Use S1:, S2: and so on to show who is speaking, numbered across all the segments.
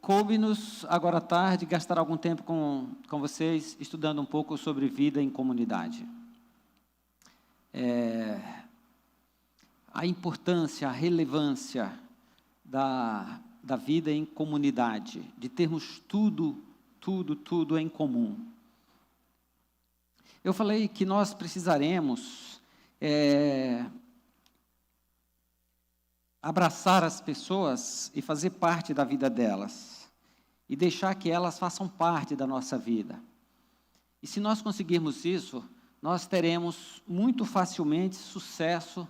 S1: Coube-nos, agora à tarde, gastar algum tempo com vocês, estudando um pouco sobre vida em comunidade. A importância, a relevância da vida em comunidade, de termos tudo em comum. Eu falei que nós precisaremos abraçar as pessoas e fazer parte da vida delas, e deixar que elas façam parte da nossa vida. E se nós conseguirmos isso, nós teremos muito facilmente sucesso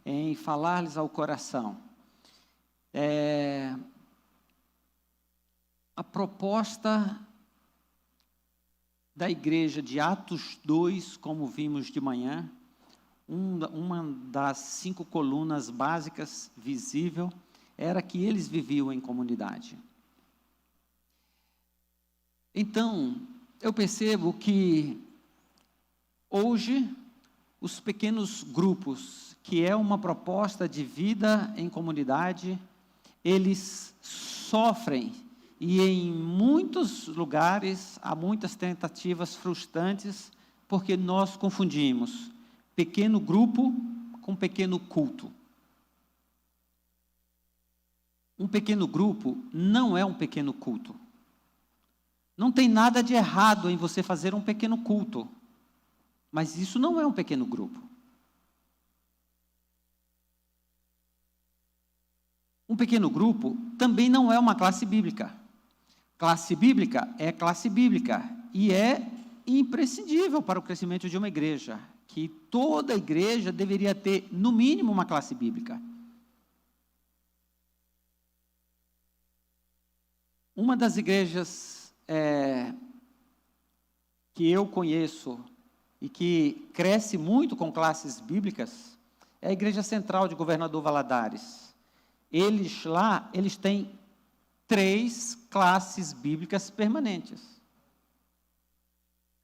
S1: em falar-lhes ao coração. A proposta da igreja de Atos 2, como vimos de manhã, uma das 5 colunas básicas visível, era que eles viviam em comunidade. Então, eu percebo que hoje os pequenos grupos, que é uma proposta de vida em comunidade, eles sofrem, e em muitos lugares há muitas tentativas frustrantes, porque nós confundimos pequeno grupo com pequeno culto. Um pequeno grupo não é um pequeno culto. Não tem nada de errado em você fazer um pequeno culto, mas isso não é um pequeno grupo. Um pequeno grupo também não é uma classe bíblica. Classe bíblica é classe bíblica e é imprescindível para o crescimento de uma igreja, que toda igreja deveria ter, no mínimo, uma classe bíblica. Uma das igrejas que eu conheço e que cresce muito com classes bíblicas é a Igreja Central de Governador Valadares. Eles têm 3 classes bíblicas permanentes.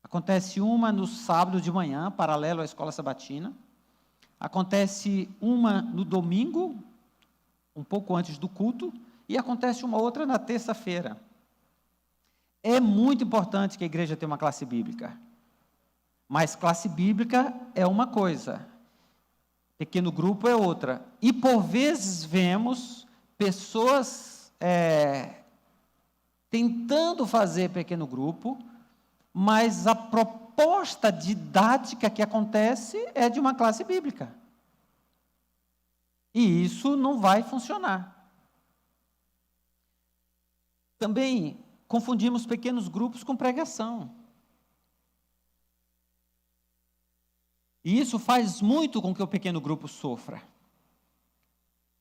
S1: Acontece uma no sábado de manhã, paralelo à escola sabatina. Acontece uma no domingo, um pouco antes do culto. E acontece uma outra na terça-feira. É muito importante que a igreja tenha uma classe bíblica. Mas classe bíblica é uma coisa, pequeno grupo é outra. E por vezes vemos pessoas tentando fazer pequeno grupo, mas a proposta didática que acontece é de uma classe bíblica. E isso não vai funcionar. Também confundimos pequenos grupos com pregação. E isso faz muito com que o pequeno grupo sofra.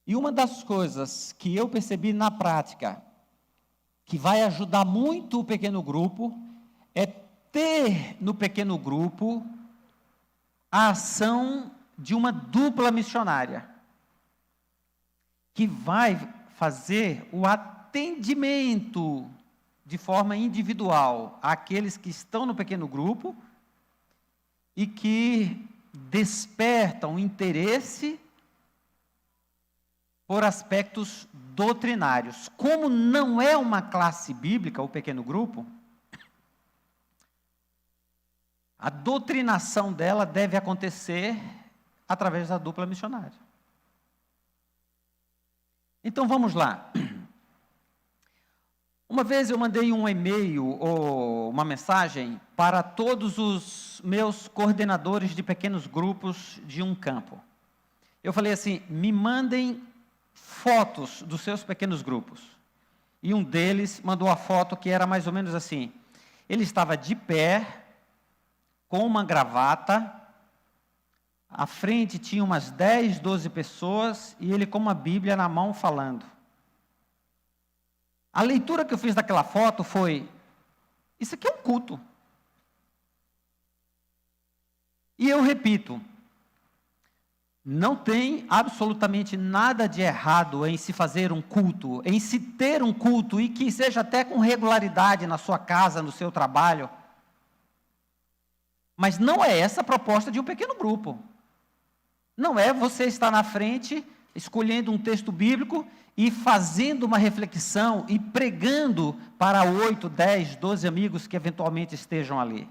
S1: E uma das coisas que eu percebi na prática, que vai ajudar muito o pequeno grupo, é ter no pequeno grupo a ação de uma dupla missionária, que vai fazer o atendimento de forma individual àqueles que estão no pequeno grupo e que despertam interesse por aspectos doutrinários. Como não é uma classe bíblica, o pequeno grupo, a doutrinação dela deve acontecer através da dupla missionária. Então vamos lá. Uma vez eu mandei um e-mail ou uma mensagem para todos os meus coordenadores de pequenos grupos de um campo. Eu falei assim: me mandem fotos dos seus pequenos grupos. E um deles mandou a foto que era mais ou menos assim: ele estava de pé, com uma gravata, à frente tinha umas 10, 12 pessoas, e ele com uma Bíblia na mão falando. A leitura que eu fiz daquela foto foi: isso aqui é um culto. E eu repito, não tem absolutamente nada de errado em se fazer um culto, em se ter um culto, e que seja até com regularidade na sua casa, no seu trabalho. Mas não é essa a proposta de um pequeno grupo. Não é você estar na frente escolhendo um texto bíblico e fazendo uma reflexão e pregando para 8, 10, 12 amigos que eventualmente estejam ali.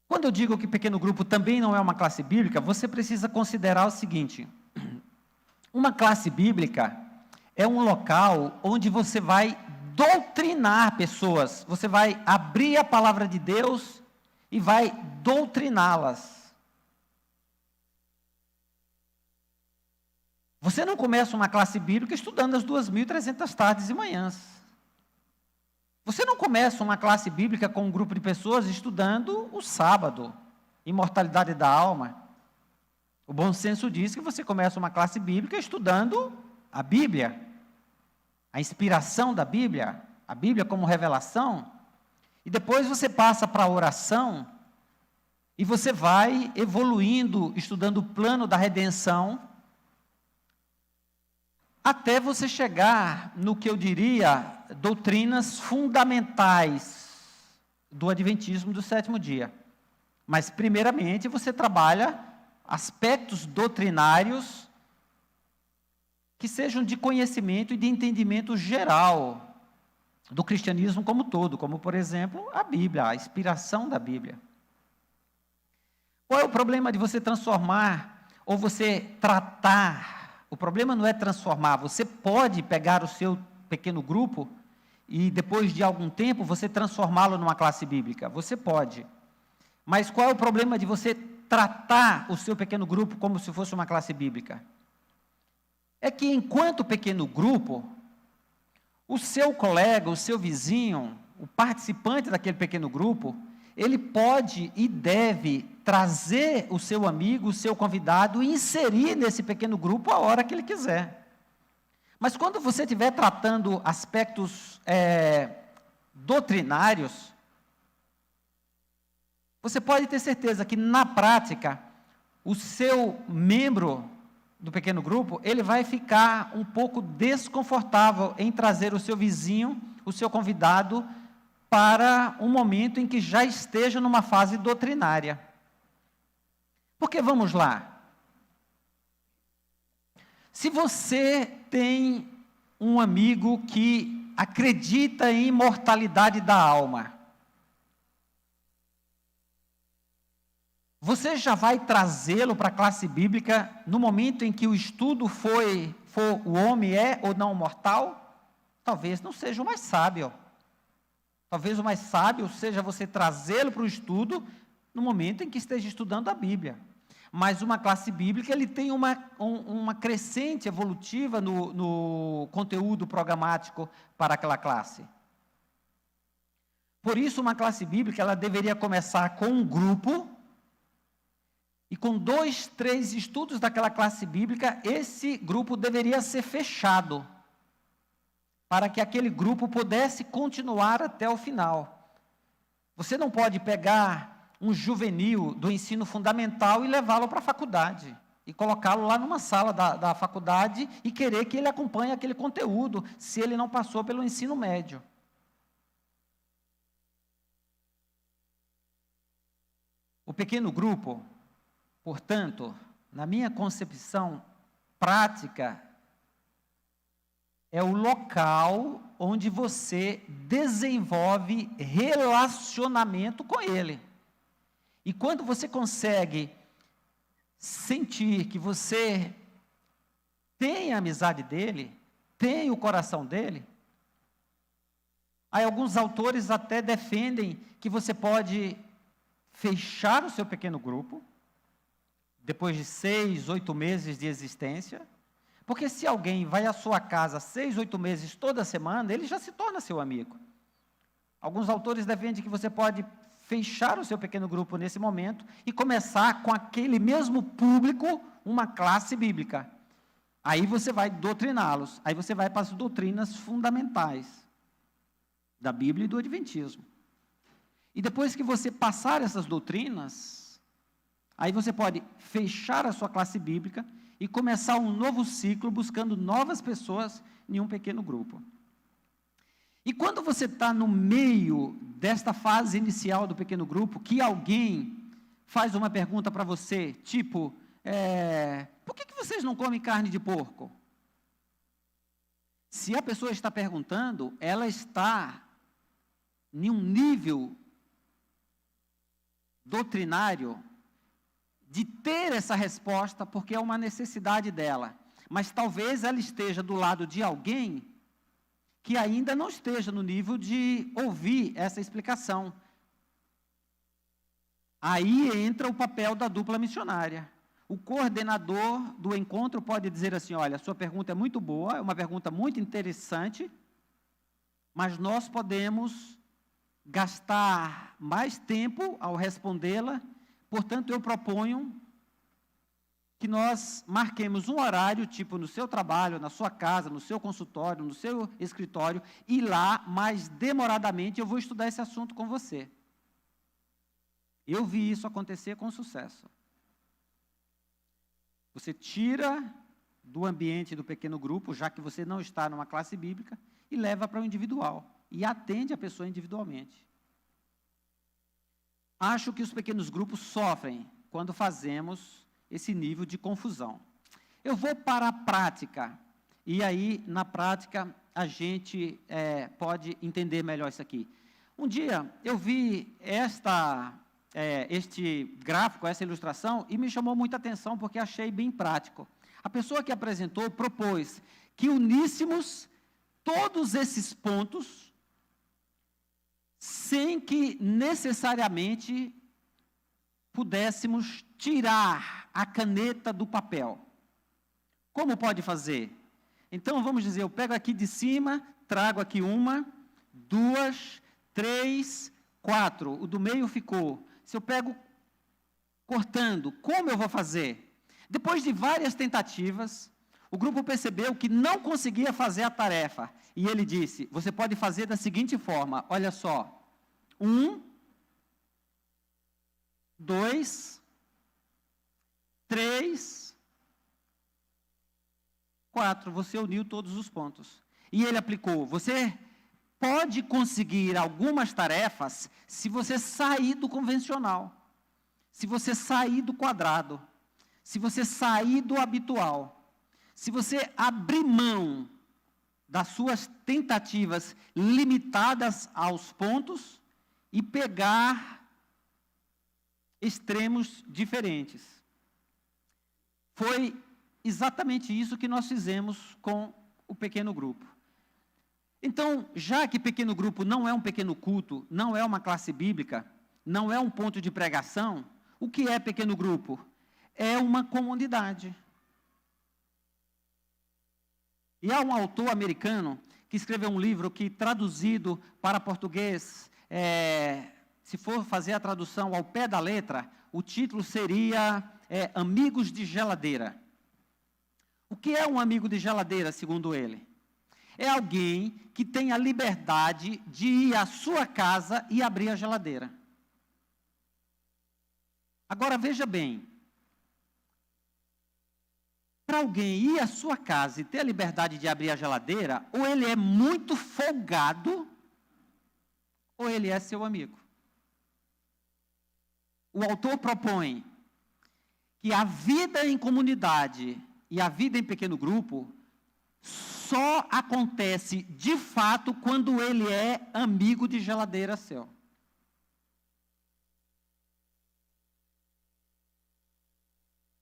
S1: Quando eu digo que pequeno grupo também não é uma classe bíblica, você precisa considerar o seguinte: uma classe bíblica é um local onde você vai doutrinar pessoas, você vai abrir a palavra de Deus e vai doutriná-las. Você não começa uma classe bíblica estudando as 2.300 tardes e manhãs. Você não começa uma classe bíblica com um grupo de pessoas estudando o sábado, imortalidade da alma. O bom senso diz que você começa uma classe bíblica estudando a Bíblia, a inspiração da Bíblia, a Bíblia como revelação, e depois você passa para a oração, e você vai evoluindo, estudando o plano da redenção, até você chegar no que eu diria, doutrinas fundamentais do Adventismo do sétimo dia. Mas, primeiramente, você trabalha aspectos doutrinários que sejam de conhecimento e de entendimento geral do cristianismo como todo, como, por exemplo, a Bíblia, a inspiração da Bíblia. Qual é o problema de você transformar ou você tratar? O problema não é transformar, você pode pegar o seu pequeno grupo e depois de algum tempo você transformá-lo numa classe bíblica, você pode. Mas qual é o problema de você tratar o seu pequeno grupo como se fosse uma classe bíblica? É que enquanto pequeno grupo, o seu colega, o seu vizinho, o participante daquele pequeno grupo, ele pode e deve trazer o seu amigo, o seu convidado e inserir nesse pequeno grupo a hora que ele quiser. Mas quando você estiver tratando aspectos doutrinários, você pode ter certeza que na prática, o seu membro do pequeno grupo, ele vai ficar um pouco desconfortável em trazer o seu vizinho, o seu convidado, para um momento em que já esteja numa fase doutrinária. Porque vamos lá. Se você tem um amigo que acredita em imortalidade da alma, você já vai trazê-lo para a classe bíblica no momento em que o estudo for o homem é ou não mortal? Talvez não seja o mais sábio. Talvez o mais sábio seja você trazê-lo para o estudo no momento em que esteja estudando a Bíblia. Mas uma classe bíblica, ele tem uma crescente evolutiva no conteúdo programático para aquela classe. Por isso, uma classe bíblica, ela deveria começar com um grupo, e com 2, 3 estudos daquela classe bíblica, esse grupo deveria ser fechado, para que aquele grupo pudesse continuar até o final. Você não pode pegar um juvenil do ensino fundamental e levá-lo para a faculdade, e colocá-lo lá numa sala da faculdade e querer que ele acompanhe aquele conteúdo, se ele não passou pelo ensino médio. O pequeno grupo, portanto, na minha concepção prática, é o local onde você desenvolve relacionamento com ele. E quando você consegue sentir que você tem a amizade dele, tem o coração dele, aí alguns autores até defendem que você pode fechar o seu pequeno grupo, depois de 6, 8 meses de existência, porque se alguém vai à sua casa 6, 8 meses toda semana, ele já se torna seu amigo. Alguns autores defendem que você pode fechar o seu pequeno grupo nesse momento e começar com aquele mesmo público uma classe bíblica. Aí você vai doutriná-los, aí você vai para as doutrinas fundamentais da Bíblia e do Adventismo. E depois que você passar essas doutrinas, aí você pode fechar a sua classe bíblica e começar um novo ciclo buscando novas pessoas em um pequeno grupo. E quando você está no meio desta fase inicial do pequeno grupo, que alguém faz uma pergunta para você, tipo, por que vocês não comem carne de porco? Se a pessoa está perguntando, ela está em um nível doutrinário de ter essa resposta, porque é uma necessidade dela. Mas talvez ela esteja do lado de alguém que ainda não esteja no nível de ouvir essa explicação. Aí entra o papel da dupla missionária. O coordenador do encontro pode dizer assim, olha, a sua pergunta é muito boa, é uma pergunta muito interessante, mas nós podemos gastar mais tempo ao respondê-la, portanto, eu proponho que nós marquemos um horário, tipo no seu trabalho, na sua casa, no seu consultório, no seu escritório, e lá, mais demoradamente, eu vou estudar esse assunto com você. Eu vi isso acontecer com sucesso. Você tira do ambiente do pequeno grupo, já que você não está numa classe bíblica, e leva para o individual, e atende a pessoa individualmente. Acho que os pequenos grupos sofrem quando fazemos esse nível de confusão. Eu vou para a prática, e aí, na prática, a gente pode entender melhor isso aqui. Um dia, eu vi este gráfico, essa ilustração, e me chamou muita atenção, porque achei bem prático. A pessoa que apresentou propôs que uníssemos todos esses pontos, sem que necessariamente pudéssemos tirar a caneta do papel. Como pode fazer? Então, vamos dizer, eu pego aqui de cima, trago aqui 1, 2, 3, 4. O do meio ficou. Se eu pego cortando, como eu vou fazer? Depois de várias tentativas, o grupo percebeu que não conseguia fazer a tarefa. E ele disse, você pode fazer da seguinte forma, olha só. 1, 2, 3, 4. Você uniu todos os pontos. E ele aplicou, você pode conseguir algumas tarefas se você sair do convencional, se você sair do quadrado, se você sair do habitual, se você abrir mão das suas tentativas limitadas aos pontos e pegar extremos diferentes. Foi exatamente isso que nós fizemos com o pequeno grupo. Então, já que pequeno grupo não é um pequeno culto, não é uma classe bíblica, não é um ponto de pregação, o que é pequeno grupo? É uma comunidade. E há um autor americano que escreveu um livro que, traduzido para português, se for fazer a tradução ao pé da letra, o título seria Amigos de Geladeira. O que é um amigo de geladeira, segundo ele? É alguém que tem a liberdade de ir à sua casa e abrir a geladeira. Agora, veja bem. Para alguém ir à sua casa e ter a liberdade de abrir a geladeira, ou ele é muito folgado, ou ele é seu amigo. O autor propõe que a vida em comunidade e a vida em pequeno grupo só acontece de fato quando ele é amigo de geladeira seu.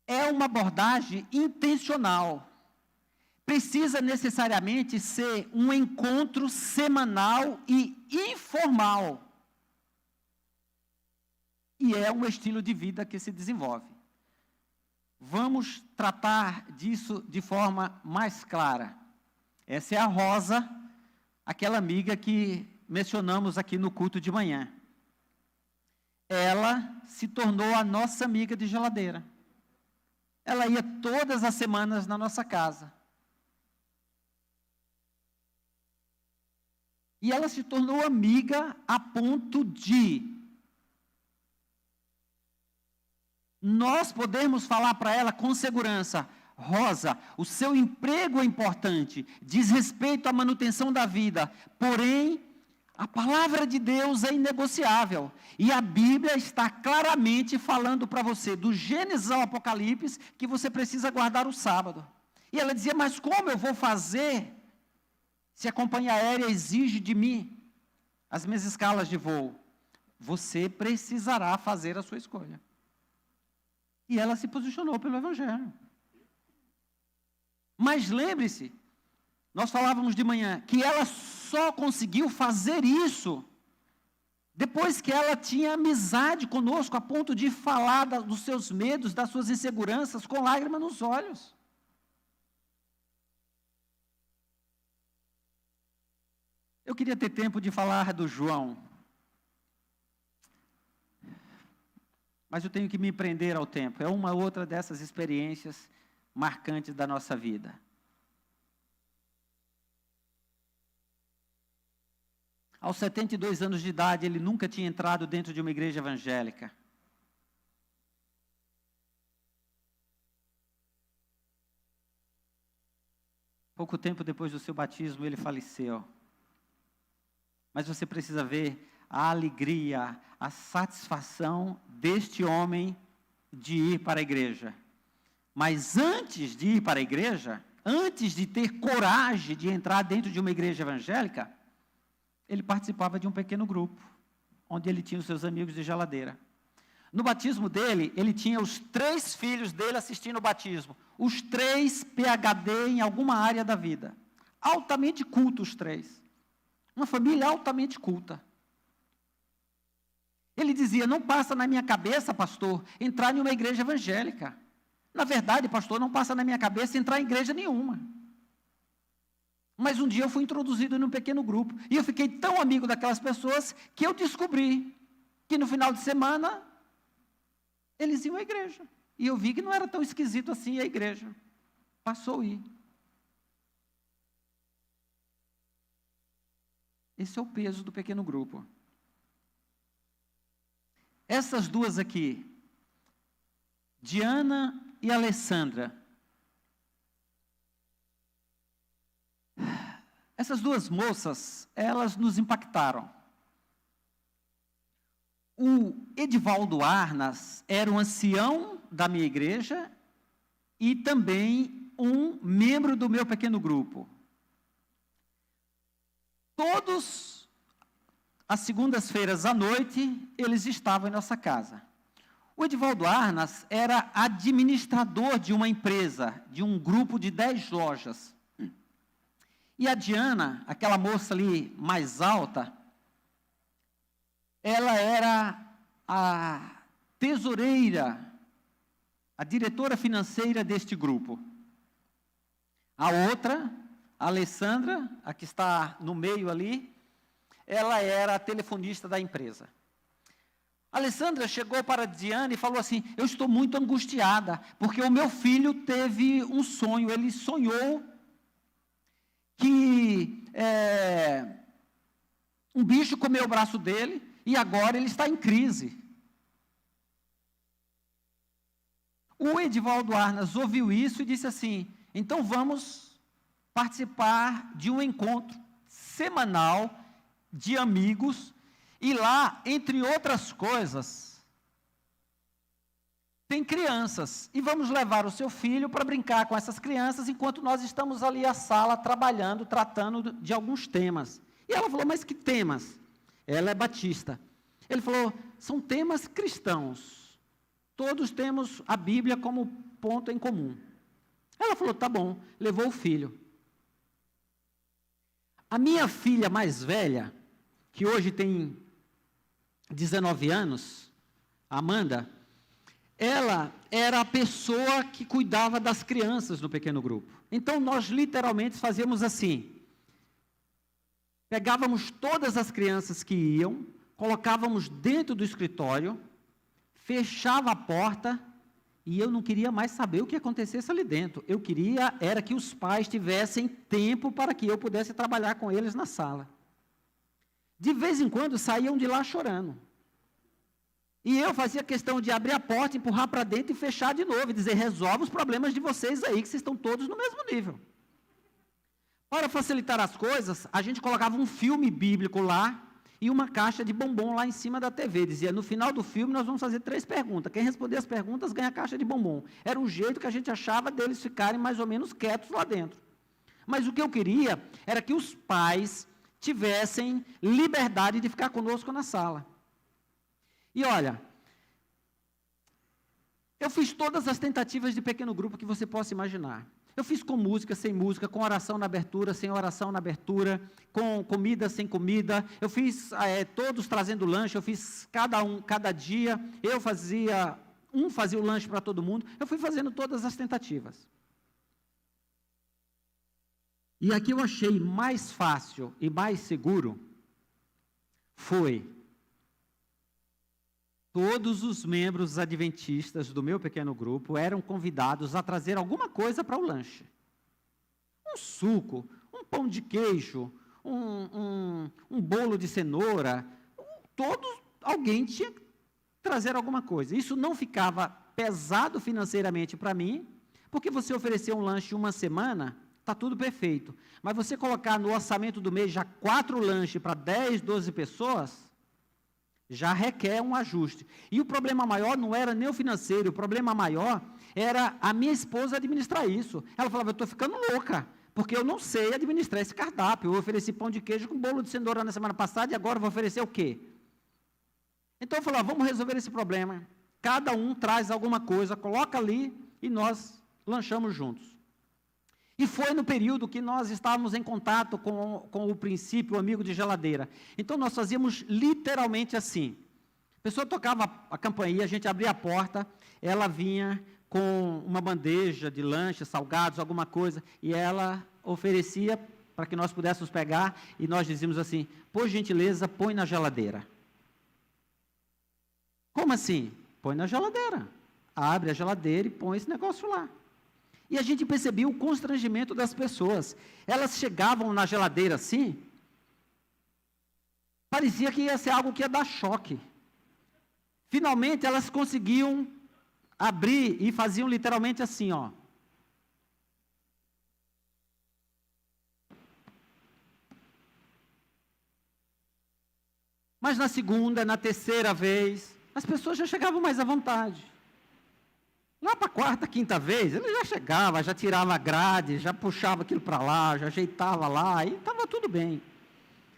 S1: É uma abordagem intencional. Precisa necessariamente ser um encontro semanal e informal. E é um estilo de vida que se desenvolve. Vamos tratar disso de forma mais clara. Essa é a Rosa, aquela amiga que mencionamos aqui no culto de manhã. Ela se tornou a nossa amiga de geladeira. Ela ia todas as semanas na nossa casa. E ela se tornou amiga a ponto de nós podemos falar para ela com segurança: Rosa, o seu emprego é importante, diz respeito à manutenção da vida, porém, A palavra de Deus é inegociável. E a Bíblia está claramente falando para você, do Gênesis ao Apocalipse, que você precisa guardar o sábado. E ela dizia, mas como eu vou fazer se a companhia aérea exige de mim as minhas escalas de voo? Você precisará fazer a sua escolha. E ela se posicionou pelo Evangelho. Mas lembre-se, nós falávamos de manhã, que ela só conseguiu fazer isso depois que ela tinha amizade conosco, a ponto de falar dos seus medos, das suas inseguranças, com lágrimas nos olhos. Eu queria ter tempo de falar do João, mas eu tenho que me prender ao tempo. É uma outra dessas experiências marcantes da nossa vida. Aos 72 anos de idade, ele nunca tinha entrado dentro de uma igreja evangélica. Pouco tempo depois do seu batismo, ele faleceu. Mas você precisa ver a alegria, a satisfação deste homem de ir para a igreja. Mas antes de ir para a igreja, antes de ter coragem de entrar dentro de uma igreja evangélica, ele participava de um pequeno grupo, onde ele tinha os seus amigos de geladeira. No batismo dele, ele tinha os 3 filhos dele assistindo o batismo. Os 3 PhD em alguma área da vida. Altamente cultos, os 3. Uma família altamente culta. Ele dizia, não passa na minha cabeça, pastor, entrar em uma igreja evangélica. Na verdade, pastor, não passa na minha cabeça entrar em igreja nenhuma. Mas um dia eu fui introduzido num pequeno grupo, e eu fiquei tão amigo daquelas pessoas, que eu descobri que no final de semana, eles iam à igreja. E eu vi que não era tão esquisito assim a igreja. Passou a ir. Esse é o peso do pequeno grupo. Essas duas aqui, Diana e Alessandra, essas duas moças, elas nos impactaram. O Edivaldo Arnas era um ancião da minha igreja e também um membro do meu pequeno grupo. Todos, às segundas-feiras à noite, eles estavam em nossa casa. O Edivaldo Arnas era administrador de uma empresa, de um grupo de 10 lojas. E a Diana, aquela moça ali mais alta, ela era a tesoureira, a diretora financeira deste grupo. A outra, a Alessandra, a que está no meio ali, ela era a telefonista da empresa. A Alessandra chegou para a Diana e falou assim, eu estou muito angustiada, porque o meu filho teve um sonho, ele sonhou que um bicho comeu o braço dele e agora ele está em crise. O Edivaldo Arnas ouviu isso e disse assim, então vamos participar de um encontro semanal de amigos e lá, entre outras coisas, tem crianças, e vamos levar o seu filho para brincar com essas crianças, enquanto nós estamos ali à sala, trabalhando, tratando de alguns temas. E ela falou, mas que temas? Ela é batista. Ele falou, são temas cristãos. Todos temos a Bíblia como ponto em comum. Ela falou, tá bom, levou o filho. A minha filha mais velha, que hoje tem 19 anos, Amanda, ela era a pessoa que cuidava das crianças no pequeno grupo. Então, nós literalmente fazíamos assim, pegávamos todas as crianças que iam, colocávamos dentro do escritório, fechava a porta, e eu não queria mais saber o que acontecesse ali dentro. Eu queria, era que os pais tivessem tempo para que eu pudesse trabalhar com eles na sala. De vez em quando, saíam de lá chorando. E eu fazia questão de abrir a porta, empurrar para dentro e fechar de novo, e dizer, resolve os problemas de vocês aí, que vocês estão todos no mesmo nível. Para facilitar as coisas, a gente colocava um filme bíblico lá e uma caixa de bombom lá em cima da TV. Dizia, no final do filme nós vamos fazer 3 perguntas. Quem responder as perguntas ganha a caixa de bombom. Era o jeito que a gente achava deles ficarem mais ou menos quietos lá dentro. Mas o que eu queria era que os pais tivessem liberdade de ficar conosco na sala. E olha, eu fiz todas as tentativas de pequeno grupo que você possa imaginar. Eu fiz com música, sem música, com oração na abertura, sem oração na abertura, com comida, sem comida. Eu fiz todos trazendo lanche, eu fiz cada dia, um fazia o lanche para todo mundo. Eu fui fazendo todas as tentativas. E aqui eu achei mais fácil e mais seguro foi todos os membros adventistas do meu pequeno grupo eram convidados a trazer alguma coisa para o lanche. Um suco, um pão de queijo, um bolo de cenoura. Alguém tinha que trazer alguma coisa. Isso não ficava pesado financeiramente para mim, porque você oferecer um lanche uma semana, está tudo perfeito. Mas você colocar no orçamento do mês já 4 lanches para 10, 12 pessoas, já requer um ajuste. E o problema maior não era nem o financeiro, o problema maior era a minha esposa administrar isso. Ela falava, eu estou ficando louca, porque eu não sei administrar esse cardápio. Eu ofereci pão de queijo com bolo de cenoura na semana passada e agora vou oferecer o quê? Então eu falei, vamos resolver esse problema. Cada um traz alguma coisa, coloca ali e nós lanchamos juntos. E foi no período que nós estávamos em contato com o princípio amigo de geladeira. Então, nós fazíamos literalmente assim. A pessoa tocava a campainha, a gente abria a porta, ela vinha com uma bandeja de lanche, salgados, alguma coisa, e ela oferecia para que nós pudéssemos pegar, e nós dizíamos assim, por gentileza, põe na geladeira. Como assim? Põe na geladeira. Abre a geladeira e põe esse negócio lá. E a gente percebia o constrangimento das pessoas. Elas chegavam na geladeira assim, parecia que ia ser algo que ia dar choque. Finalmente, elas conseguiam abrir e faziam literalmente assim, ó. Mas na segunda, na terceira vez, as pessoas já chegavam mais à vontade. Lá para a quarta, quinta vez, ele já chegava, já tirava a grade, já puxava aquilo para lá, já ajeitava lá, e estava tudo bem.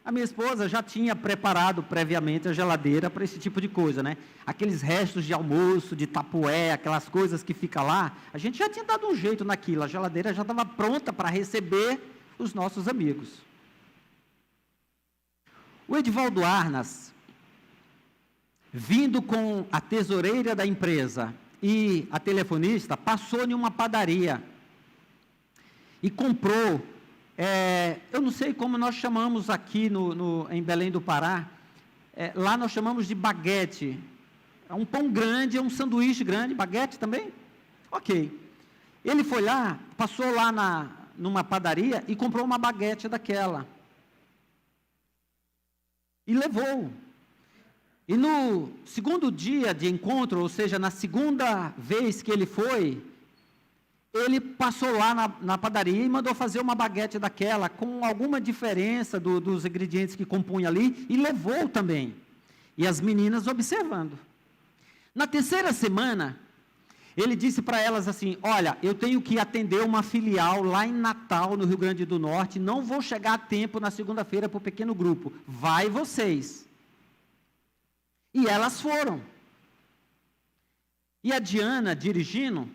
S1: A minha esposa já tinha preparado previamente a geladeira para esse tipo de coisa, né? Aqueles restos de almoço, de tapué, aquelas coisas que ficam lá, a gente já tinha dado um jeito naquilo, a geladeira já estava pronta para receber os nossos amigos. O Edivaldo Arnas, vindo com a tesoureira da empresa, e a telefonista passou em uma padaria e comprou, eu não sei como nós chamamos aqui em Belém do Pará, lá nós chamamos de baguete, é um pão grande, é um sanduíche grande, baguete também? Ok. Ele foi lá, passou lá numa padaria e comprou uma baguete daquela. E levou. E no segundo dia de encontro, ou seja, na segunda vez que ele foi, ele passou lá na padaria e mandou fazer uma baguete daquela, com alguma diferença dos ingredientes que compunha ali, e levou também. E as meninas observando. Na terceira semana, ele disse para elas assim, olha, eu tenho que atender uma filial lá em Natal, no Rio Grande do Norte, não vou chegar a tempo na segunda-feira para o pequeno grupo, vai vocês. E elas foram. E a Diana, dirigindo,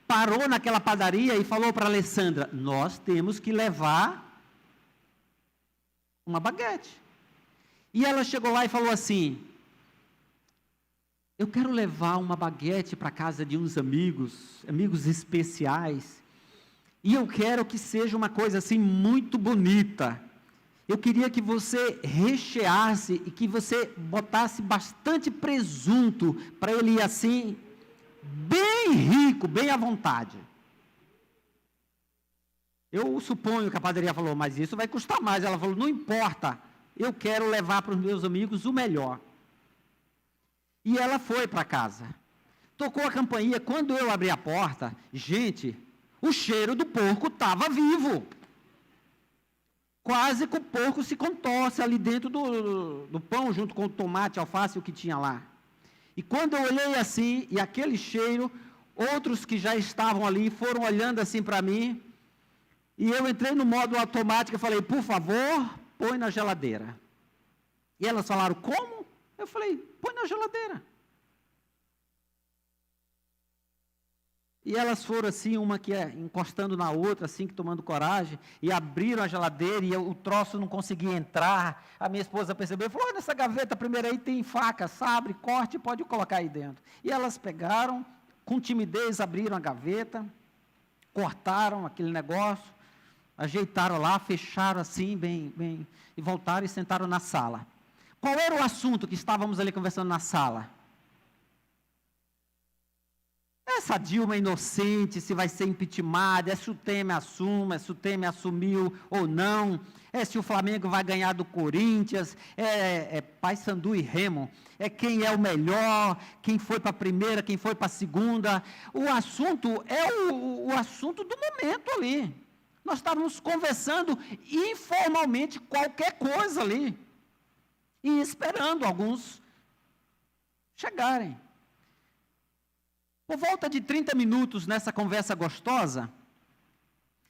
S1: parou naquela padaria e falou para a Alessandra, nós temos que levar uma baguete. E ela chegou lá e falou assim, eu quero levar uma baguete para a casa de uns amigos especiais, e eu quero que seja uma coisa assim muito bonita. Eu queria que você recheasse e que você botasse bastante presunto para ele ir assim, bem rico, bem à vontade. Eu suponho que a padaria falou, mas isso vai custar mais. Ela falou, não importa, eu quero levar para os meus amigos o melhor. E ela foi para casa. Tocou a campainha, quando eu abri a porta, gente, o cheiro do porco estava vivo.
S2: quase que o porco se contorce ali dentro do pão, junto com o tomate, alface, o que tinha lá. E quando eu olhei assim, e aquele cheiro, outros que já estavam ali foram olhando assim para mim, e eu entrei no modo automático e falei, por favor, põe na geladeira. E elas falaram, como? Eu falei, põe na geladeira. E elas foram assim, uma que encostando na outra, assim, que tomando coragem, e abriram a geladeira, e o troço não conseguia entrar. A minha esposa percebeu, falou, olha nessa gaveta primeiro aí, tem faca, sabre, corte, pode colocar aí dentro. E elas pegaram, com timidez, abriram a gaveta, cortaram aquele negócio, ajeitaram lá, fecharam assim, bem, e voltaram e sentaram na sala. Qual era o assunto que estávamos ali conversando na sala? Essa Dilma inocente, se vai ser impeachmentada, se o Temer assume, se o Temer assumiu ou não, se o Flamengo vai ganhar do Corinthians, Paysandu e Remo, quem é o melhor, quem foi para a primeira, quem foi para a segunda. O assunto é o assunto do momento ali. Nós estávamos conversando informalmente qualquer coisa ali, e esperando alguns chegarem. Por volta de 30 minutos nessa conversa gostosa,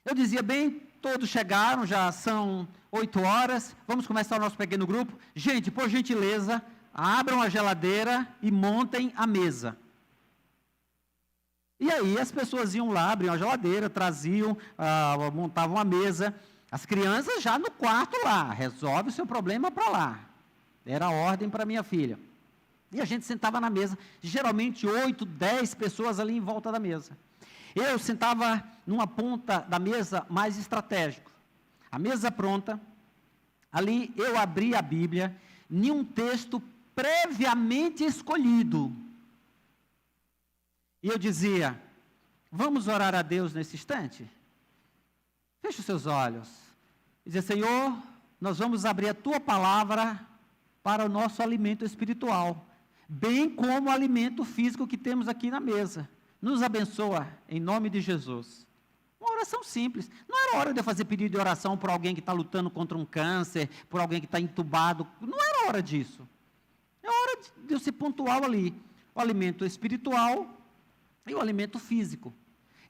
S2: eu dizia, bem, todos chegaram, já são 8 horas, vamos começar o nosso pequeno grupo. Gente, por gentileza, abram a geladeira e montem a mesa. E aí as pessoas iam lá, abriam a geladeira, traziam, montavam a mesa. As crianças já no quarto lá, resolve o seu problema para lá. Era a ordem para minha filha. E a gente sentava na mesa, geralmente 8, 10 pessoas ali em volta da mesa. Eu sentava numa ponta da mesa mais estratégico. A mesa pronta, ali eu abria a Bíblia, em um texto previamente escolhido. E eu dizia, vamos orar a Deus nesse instante? Feche os seus olhos. E dizia, Senhor, nós vamos abrir a Tua palavra para o nosso alimento espiritual, bem como o alimento físico que temos aqui na mesa. Nos abençoa, em nome de Jesus. Uma oração simples. Não era hora de eu fazer pedido de oração por alguém que está lutando contra um câncer, por alguém que está entubado. Não era hora disso. É hora de eu ser pontual ali. O alimento espiritual e o alimento físico.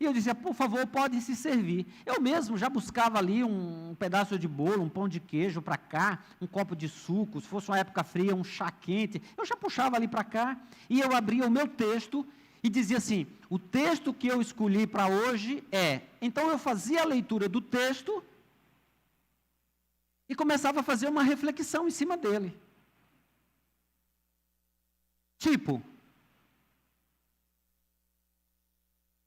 S2: E eu dizia, por favor, pode se servir. Eu mesmo já buscava ali um pedaço de bolo, um pão de queijo para cá, um copo de suco, se fosse uma época fria, um chá quente. Eu já puxava ali para cá, e eu abria o meu texto e dizia assim, o texto que eu escolhi para hoje é... Então eu fazia a leitura do texto e começava a fazer uma reflexão em cima dele. Tipo...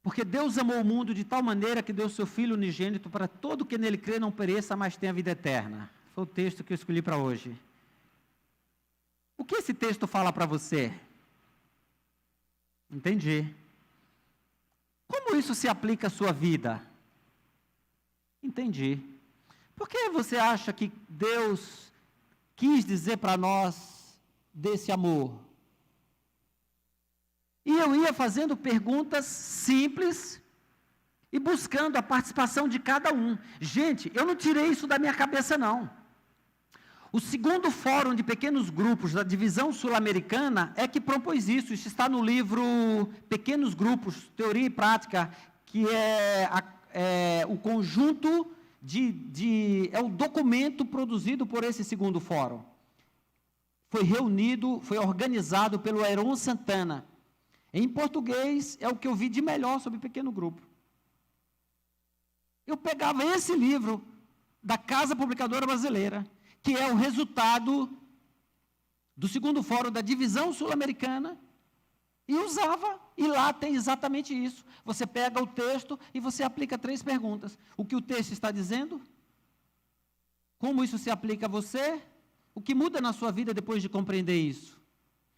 S2: Porque Deus amou o mundo de tal maneira que deu o seu Filho unigênito para todo que nele crê não pereça, mas tenha vida eterna. Foi o texto que eu escolhi para hoje. O que esse texto fala para você? Entendi. Como isso se aplica à sua vida? Entendi. Por que você acha que Deus quis dizer para nós desse amor? E eu ia fazendo perguntas simples e buscando a participação de cada um. Gente, eu não tirei isso da minha cabeça, não. O segundo fórum de pequenos grupos da divisão sul-americana é que propôs isso. Isso está no livro Pequenos Grupos, Teoria e Prática, que é o conjunto é o documento produzido por esse segundo fórum. Foi reunido, foi organizado pelo Aeron Santana. Em português, é o que eu vi de melhor sobre pequeno grupo. Eu pegava esse livro da Casa Publicadora Brasileira, que é o resultado do segundo fórum da divisão sul-americana, e usava, e lá tem exatamente isso. Você pega o texto e você aplica 3 perguntas. O que o texto está dizendo? Como isso se aplica a você? O que muda na sua vida depois de compreender isso?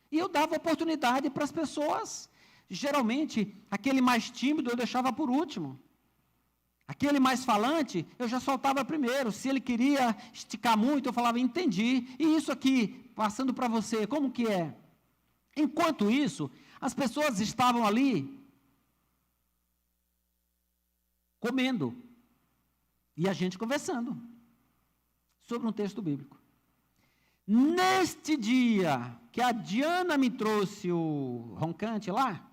S2: E eu dava oportunidade para as pessoas. Geralmente, aquele mais tímido eu deixava por último. Aquele mais falante, eu já soltava primeiro. Se ele queria esticar muito, eu falava, entendi. E isso aqui, passando para você, como que é? Enquanto isso, as pessoas estavam ali comendo. E a gente conversando. sobre um texto bíblico. Neste dia que a Diana me trouxe o roncante lá,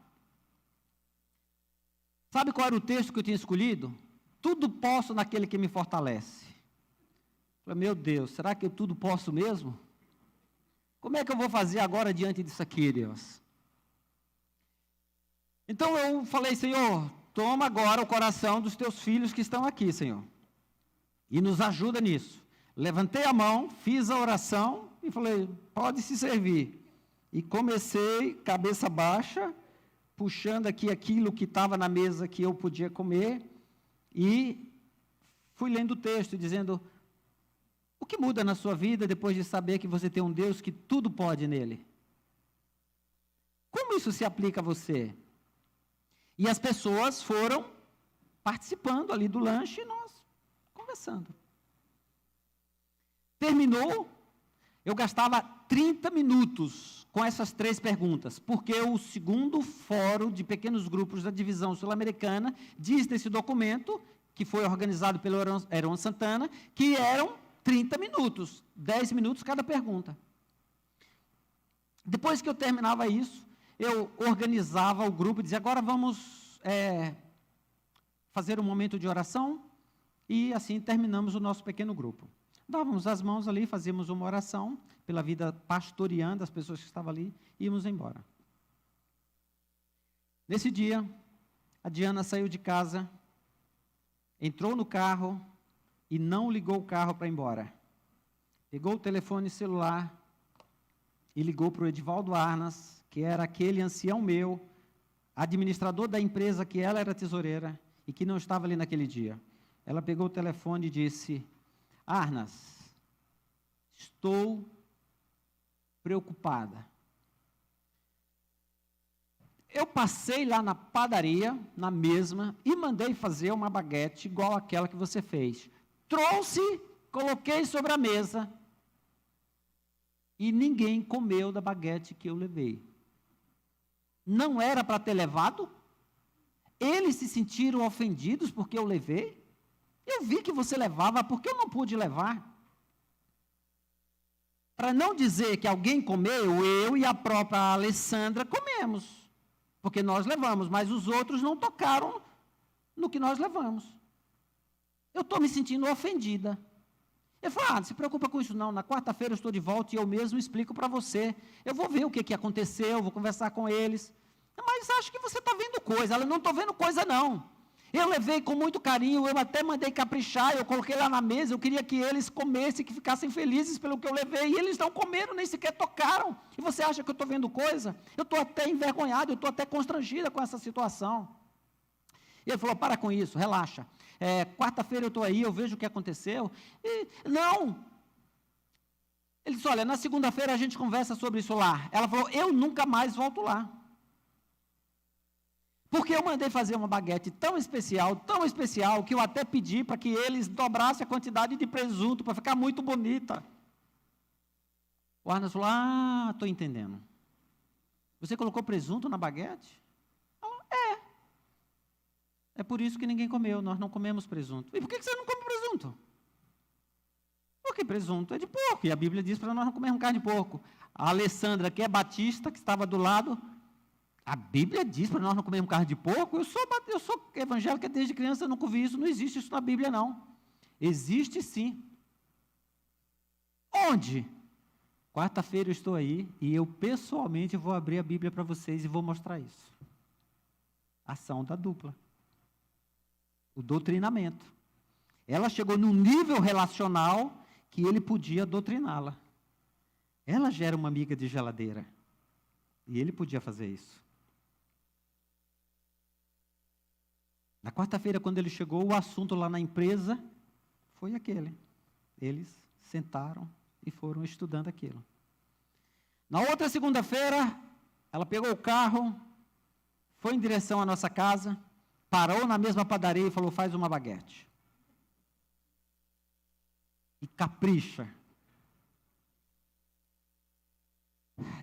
S2: sabe qual era o texto que eu tinha escolhido? Tudo posso naquele que me fortalece. Eu falei, meu Deus, será que eu tudo posso mesmo? Como é que eu vou fazer agora diante disso aqui, Deus? Então eu falei, Senhor, toma agora o coração dos teus filhos que estão aqui, Senhor, e nos ajuda nisso. Levantei a mão, fiz a oração e falei, pode se servir. E comecei, cabeça baixa, puxando aqui aquilo que estava na mesa que eu podia comer, e fui lendo o texto, dizendo, o que muda na sua vida depois de saber que você tem um Deus que tudo pode nele? Como isso se aplica a você? E as pessoas foram participando ali do lanche e nós conversando. Terminou, eu gastava 30 minutos com essas 3 perguntas, porque o segundo fórum de pequenos grupos da divisão sul-americana diz nesse documento, que foi organizado pelo Heron Santana, que eram 30 minutos, 10 minutos cada pergunta. Depois que eu terminava isso, eu organizava o grupo e dizia, agora vamos fazer um momento de oração, e assim terminamos o nosso pequeno grupo. Dávamos as mãos ali, fazíamos uma oração pela vida pastoreando as pessoas que estavam ali, e íamos embora. Nesse dia, a Diana saiu de casa, entrou no carro e não ligou o carro para ir embora. Pegou o telefone celular e ligou para o Edivaldo Arnas, que era aquele ancião meu, administrador da empresa que ela era tesoureira e que não estava ali naquele dia. Ela pegou o telefone e disse, Arnas, estou preocupada. Eu passei lá na padaria, na mesma, e mandei fazer uma baguete igual àquela que você fez. Trouxe, coloquei sobre a mesa, e ninguém comeu da baguete que eu levei. Não era para ter levado? Eles se sentiram ofendidos porque eu levei? Eu vi que você levava, porque eu não pude levar? Para não dizer que alguém comeu, eu e a própria Alessandra comemos. Porque nós levamos, mas os outros não tocaram no que nós levamos. Eu estou me sentindo ofendida. Ele falou, não se preocupa com isso não, na quarta-feira eu estou de volta e eu mesmo explico para você. Eu vou ver o que aconteceu, vou conversar com eles. Mas acho que você está vendo coisa. Ela, não estou vendo coisa não. Eu levei com muito carinho, eu até mandei caprichar, eu coloquei lá na mesa, eu queria que eles comessem, que ficassem felizes pelo que eu levei, e eles não comeram, nem sequer tocaram. E você acha que eu estou vendo coisa? Eu estou até envergonhado, eu estou até constrangida com essa situação. E ele falou, para com isso, relaxa. Quarta-feira eu estou aí, eu vejo o que aconteceu. E, não. Ele disse, olha, na segunda-feira a gente conversa sobre isso lá. Ela falou, eu nunca mais volto lá. Porque eu mandei fazer uma baguete tão especial, que eu até pedi para que eles dobrassem a quantidade de presunto, para ficar muito bonita. O Arnas falou, estou entendendo. Você colocou presunto na baguete? Ela, é por isso que ninguém comeu, nós não comemos presunto. E por que você não come presunto? Porque presunto é de porco, e a Bíblia diz para nós não comermos carne de porco. A Alessandra, que é batista, que estava do lado, a Bíblia diz para nós não comermos carne de porco. Eu sou evangélica desde criança, eu nunca vi isso, não existe isso na Bíblia não. Existe sim. Onde? Quarta-feira eu estou aí e eu pessoalmente vou abrir a Bíblia para vocês e vou mostrar isso. Ação da dupla. O doutrinamento. Ela chegou num nível relacional que ele podia doutriná-la. Ela já era uma amiga de geladeira. E ele podia fazer isso. Na quarta-feira, quando ele chegou, o assunto lá na empresa foi aquele. Eles sentaram e foram estudando aquilo. Na outra segunda-feira, ela pegou o carro, foi em direção à nossa casa, parou na mesma padaria e falou, faz uma baguete. E capricha.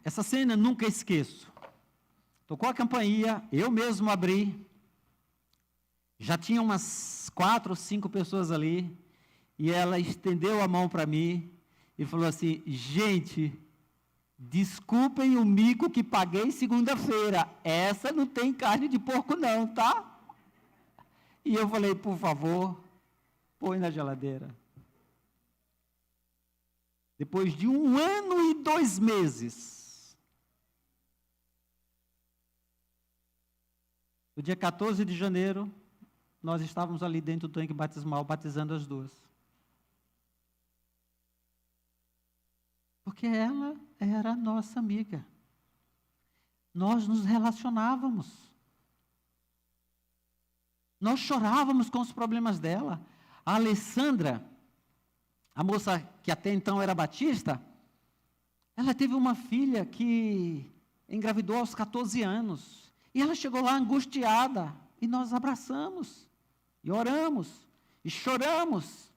S2: Essa cena nunca esqueço. Tocou a campainha, eu mesmo abri. Já tinha umas 4 ou 5 pessoas ali. E ela estendeu a mão para mim e falou assim: gente, desculpem o mico que paguei segunda-feira, essa não tem carne de porco não, tá? E eu falei: por favor, põe na geladeira. Depois de 1 ano e 2 meses, no dia 14 de janeiro, nós estávamos ali dentro do tanque batismal, batizando as duas. Porque ela era nossa amiga. Nós nos relacionávamos. Nós chorávamos com os problemas dela. A Alessandra, a moça que até então era batista, ela teve uma filha que engravidou aos 14 anos. E ela chegou lá angustiada. E nós abraçamos, e oramos, e choramos,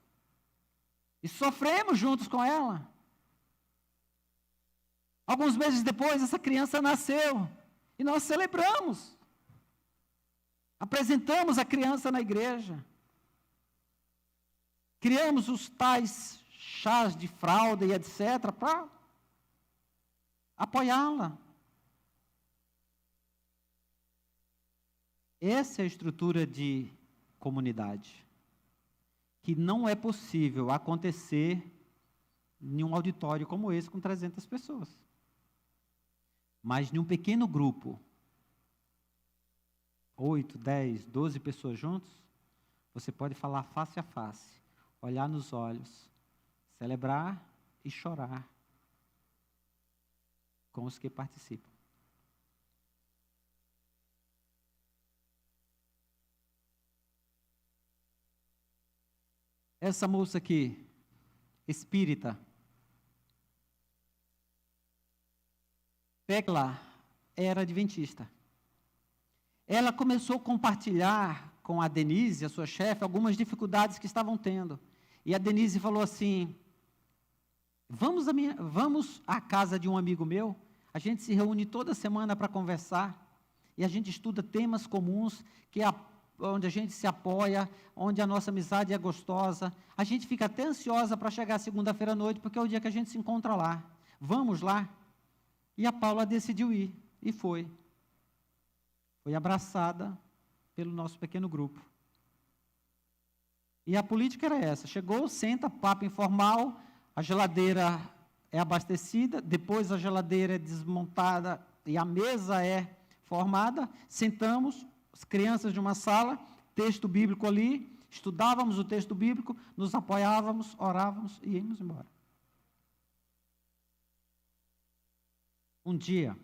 S2: e sofremos juntos com ela. Alguns meses depois, essa criança nasceu, e nós celebramos. Apresentamos a criança na igreja. Criamos os tais chás de fralda e etc. para apoiá-la. Essa é a estrutura de comunidade, que não é possível acontecer em um auditório como esse com 300 pessoas. Mas em um pequeno grupo, 8, 10, 12 pessoas juntos, você pode falar face a face, olhar nos olhos, celebrar e chorar com os que participam. Essa moça aqui, espírita, ela era adventista. Ela começou a compartilhar com a Denise, a sua chefe, algumas dificuldades que estavam tendo. E a Denise falou assim: vamos à casa de um amigo meu, a gente se reúne toda semana para conversar, e a gente estuda temas comuns, onde a gente se apoia, onde a nossa amizade é gostosa. A gente fica até ansiosa para chegar segunda-feira à noite, porque é o dia que a gente se encontra lá. Vamos lá? E a Paula decidiu ir, e foi. Foi abraçada pelo nosso pequeno grupo. E a política era essa: chegou, senta, papo informal, a geladeira é abastecida, depois a geladeira é desmontada e a mesa é formada, sentamos, as crianças de uma sala, texto bíblico ali, estudávamos o texto bíblico, nos apoiávamos, orávamos e íamos embora. Um dia,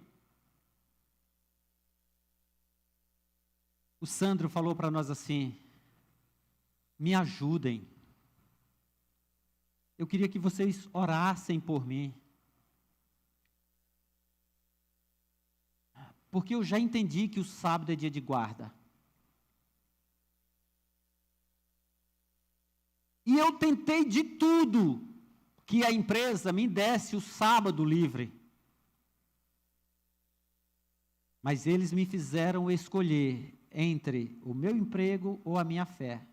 S2: o Sandro falou para nós assim: me ajudem. Eu queria que vocês orassem por mim. Porque eu já entendi que o sábado é dia de guarda. E eu tentei de tudo que a empresa me desse o sábado livre. Mas eles me fizeram escolher entre o meu emprego ou a minha fé.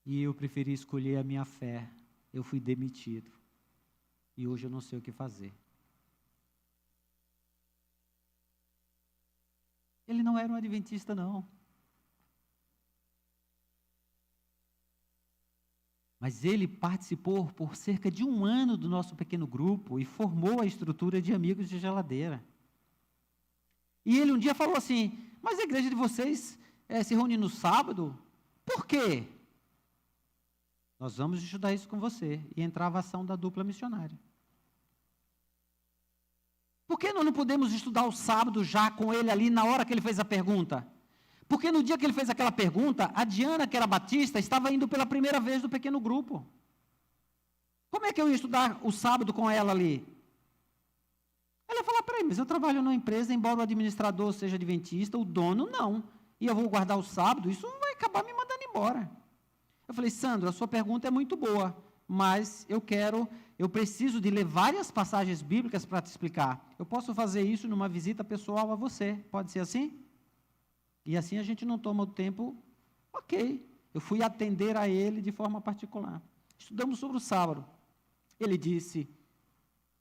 S2: E eu preferi escolher a minha fé. Eu fui demitido. E hoje eu não sei o que fazer. Ele não era um adventista, não. Mas ele participou por cerca de 1 ano do nosso pequeno grupo e formou a estrutura de amigos de geladeira. E ele um dia falou assim: mas a igreja de vocês se reúne no sábado? Por quê? Nós vamos estudar isso com você. E entrava a ação da dupla missionária. Por que nós não podemos estudar o sábado já com ele ali na hora que ele fez a pergunta? Porque no dia que ele fez aquela pergunta, a Diana, que era batista, estava indo pela primeira vez do pequeno grupo. Como é que eu ia estudar o sábado com ela ali? Ela falou: peraí, mas eu trabalho numa empresa, embora o administrador seja adventista, o dono não. E eu vou guardar o sábado, isso vai acabar me mandando embora. Eu falei: Sandro, a sua pergunta é muito boa, mas eu preciso de ler várias passagens bíblicas para te explicar. Eu posso fazer isso numa visita pessoal a você, pode ser assim? E assim a gente não toma o tempo, ok. Eu fui atender a ele de forma particular. Estudamos sobre o sábado. Ele disse,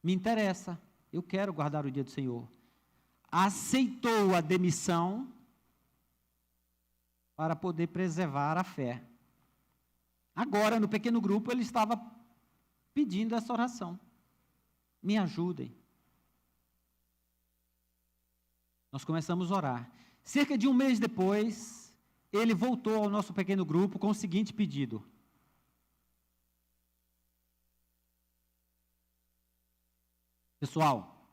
S2: me interessa, eu quero guardar o dia do Senhor. Aceitou a demissão para poder preservar a fé. Agora, no pequeno grupo, ele estava pedindo essa oração. Me ajudem. Nós começamos a orar. Cerca de um mês depois, ele voltou ao nosso pequeno grupo com o seguinte pedido. Pessoal,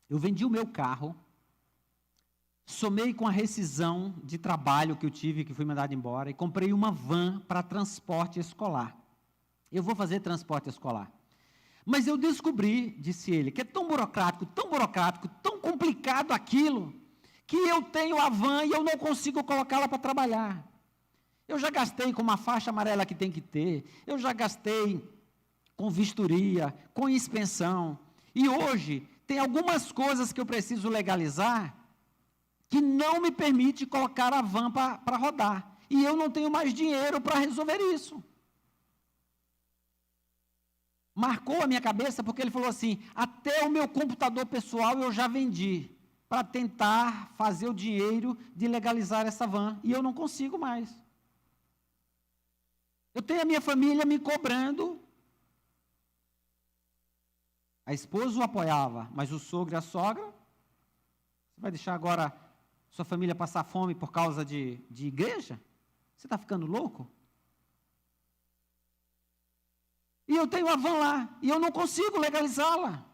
S2: eu vendi o meu carro, somei com a rescisão de trabalho que eu tive, que fui mandado embora, e comprei uma van para transporte escolar. Eu vou fazer transporte escolar. Mas eu descobri, disse ele, que é tão burocrático, tão complicado aquilo, que eu tenho a van e eu não consigo colocá-la para trabalhar. Eu já gastei com uma faixa amarela que tem que ter, eu já gastei com vistoria, com inspeção, e hoje tem algumas coisas que eu preciso legalizar que não me permite colocar a van para rodar. E eu não tenho mais dinheiro para resolver isso. Marcou a minha cabeça porque ele falou assim, até o meu computador pessoal eu já vendi para tentar fazer o dinheiro de legalizar essa van. E eu não consigo mais. Eu tenho a minha família me cobrando. A esposa o apoiava, mas o sogro e a sogra, você vai deixar agora sua família passar fome por causa de igreja? Você está ficando louco? E eu tenho a van lá, e eu não consigo legalizá-la.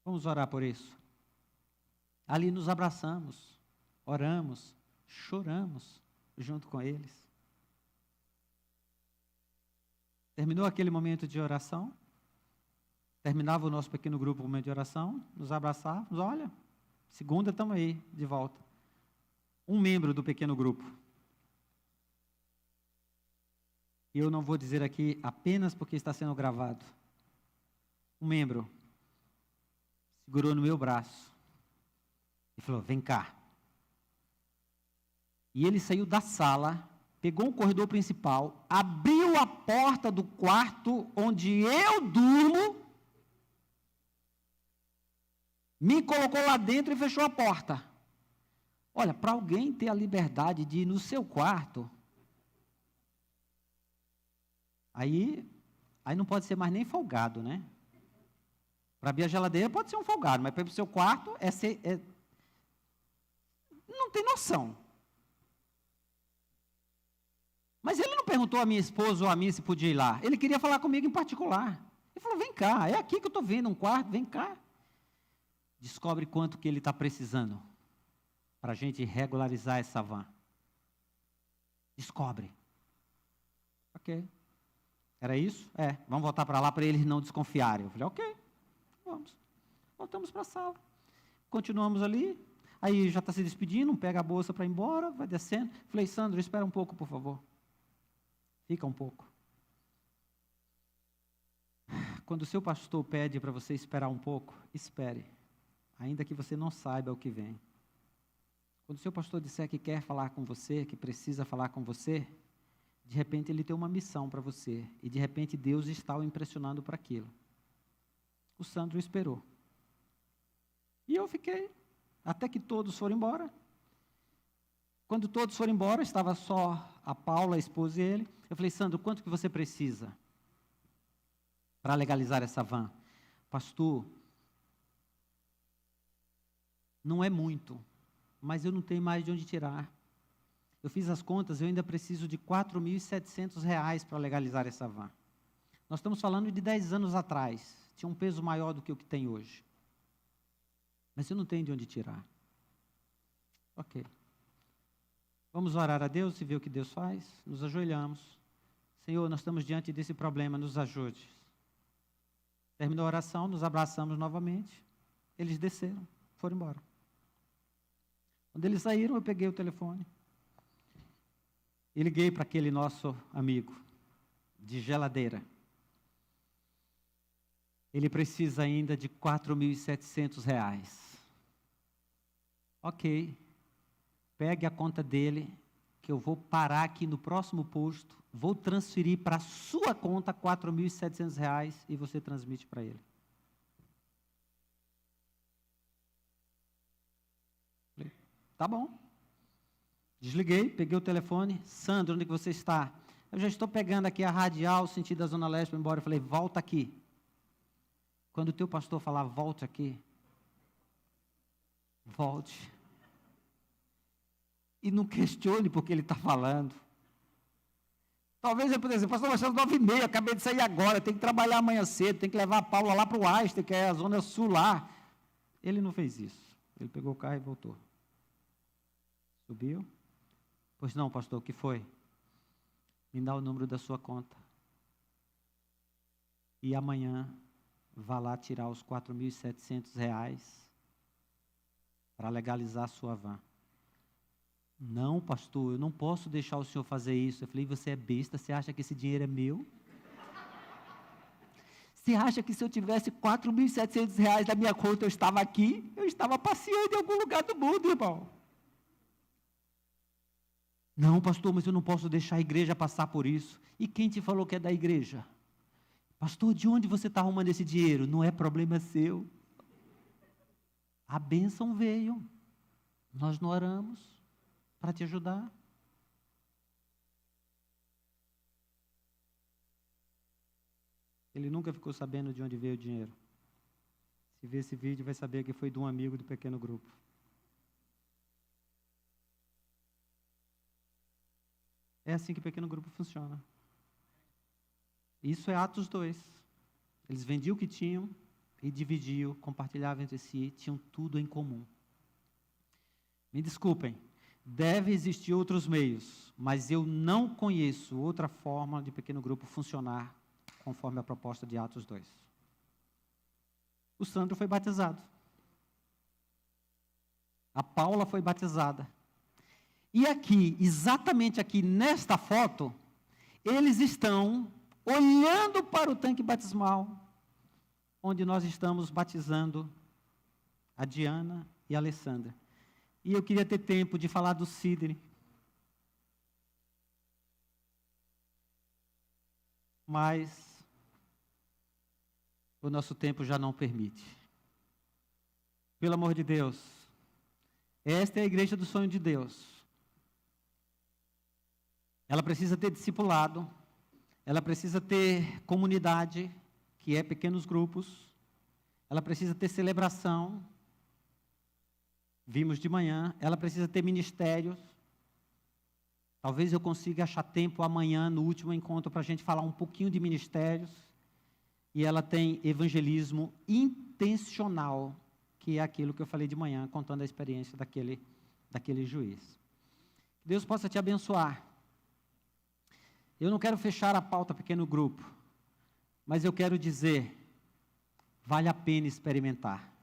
S2: Vamos orar por isso. Ali nos abraçamos, oramos, choramos junto com eles. Terminou aquele momento de oração, terminava o nosso pequeno grupo com momento de oração, nos abraçávamos, olha, segunda estamos aí, de volta. Um membro do pequeno grupo. E eu não vou dizer aqui apenas porque está sendo gravado. Um membro segurou no meu braço e falou, vem cá. E ele saiu da sala, pegou o corredor principal, abriu a porta do quarto onde eu durmo, me colocou lá dentro e fechou a porta. Olha, para alguém ter a liberdade de ir no seu quarto, aí não pode ser mais nem folgado, né? Para abrir a geladeira pode ser um folgado, mas para ir para o seu quarto não tem noção. Mas ele não perguntou a minha esposa ou a mim se podia ir lá. Ele queria falar comigo em particular. Ele falou, vem cá, é aqui que eu estou vendo um quarto, vem cá. Descobre quanto que ele está precisando para a gente regularizar essa van. Descobre. Ok. Era isso? Vamos voltar para lá para eles não desconfiarem. Eu falei, ok, vamos. Voltamos para a sala. Continuamos ali. Aí já está se despedindo, pega a bolsa para ir embora, vai descendo. Falei, Sandro, espera um pouco, por favor. Fica um pouco. Quando o seu pastor pede para você esperar um pouco, espere. Ainda que você não saiba o que vem. Quando o seu pastor disser que quer falar com você, que precisa falar com você, de repente ele tem uma missão para você. E de repente Deus está o impressionando para aquilo. O Sandro esperou. E eu fiquei, até que todos foram embora. Quando todos foram embora, estava só a Paula, a esposa e ele. Eu falei, Sandro, quanto que você precisa para legalizar essa van? Pastor, não é muito, mas eu não tenho mais de onde tirar. Eu fiz as contas, eu ainda preciso de R$ 4.700 para legalizar essa van. Nós estamos falando de 10 anos atrás. Tinha um peso maior do que o que tem hoje. Mas eu não tenho de onde tirar. Ok. Vamos orar a Deus e ver o que Deus faz? Nos ajoelhamos. Senhor, nós estamos diante desse problema, nos ajude. Terminou a oração, nos abraçamos novamente. Eles desceram, foram embora. Quando eles saíram, eu peguei o telefone. E liguei para aquele nosso amigo de geladeira. Ele precisa ainda de R$ 4.700. Ok. Pegue a conta dele que eu vou parar aqui no próximo posto, vou transferir para a sua conta R$ 4.700 e você transmite para ele. Falei, tá bom. Desliguei, peguei o telefone. Sandro, onde que você está? Eu já estou pegando aqui a radial, sentido da Zona Leste, para ir embora. Eu falei, volta aqui. Quando o teu pastor falar, volte aqui, volte. E não questione porque ele está falando. Talvez ele pudesse dizer, pastor, mas são 9h30, acabei de sair agora, tem que trabalhar amanhã cedo, tem que levar a Paula lá para o Einstein, que é a Zona Sul lá. Ele não fez isso. Ele pegou o carro e voltou. Subiu. Pois não, pastor, o que foi? Me dá o número da sua conta. E amanhã, vá lá tirar os R$ 4.700 para legalizar a sua van. Não, pastor, eu não posso deixar o senhor fazer isso. Eu falei, você é besta, você acha que esse dinheiro é meu? Você acha que se eu tivesse R$ 4.700 na minha conta, eu estava aqui? Eu estava passeando em algum lugar do mundo, irmão. Não, pastor, mas eu não posso deixar a igreja passar por isso. E quem te falou que é da igreja? Pastor, de onde você está arrumando esse dinheiro? Não é problema seu. A bênção veio. Nós não oramos para te ajudar. Ele nunca ficou sabendo de onde veio o dinheiro. Se ver esse vídeo, vai saber que foi de um amigo do pequeno grupo. É assim que o pequeno grupo funciona. Isso é Atos 2. Eles vendiam o que tinham e dividiam, compartilhavam entre si, tinham tudo em comum. Me desculpem, deve existir outros meios, mas eu não conheço outra forma de pequeno grupo funcionar conforme a proposta de Atos 2. O Sandro foi batizado. A Paula foi batizada. E aqui, exatamente aqui nesta foto, eles estão olhando para o tanque batismal, onde nós estamos batizando a Diana e a Alessandra. E eu queria ter tempo de falar do Sidney. Mas o nosso tempo já não permite. Pelo amor de Deus, esta é a igreja do sonho de Deus. Ela precisa ter discipulado, ela precisa ter comunidade, que é pequenos grupos, ela precisa ter celebração, vimos de manhã, ela precisa ter ministérios. Talvez eu consiga achar tempo amanhã, no último encontro, para a gente falar um pouquinho de ministérios. E ela tem evangelismo intencional, que é aquilo que eu falei de manhã, contando a experiência daquele juiz. Que Deus possa te abençoar. Eu não quero fechar a pauta pequeno grupo, mas eu quero dizer, vale a pena experimentar.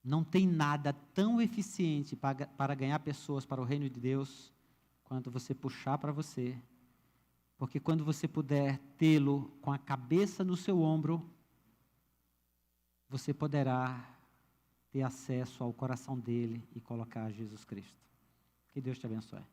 S2: Não tem nada tão eficiente para ganhar pessoas para o reino de Deus, quanto você puxar para você, porque quando você puder tê-lo com a cabeça no seu ombro, você poderá ter acesso ao coração dele e colocar Jesus Cristo. Que Deus te abençoe.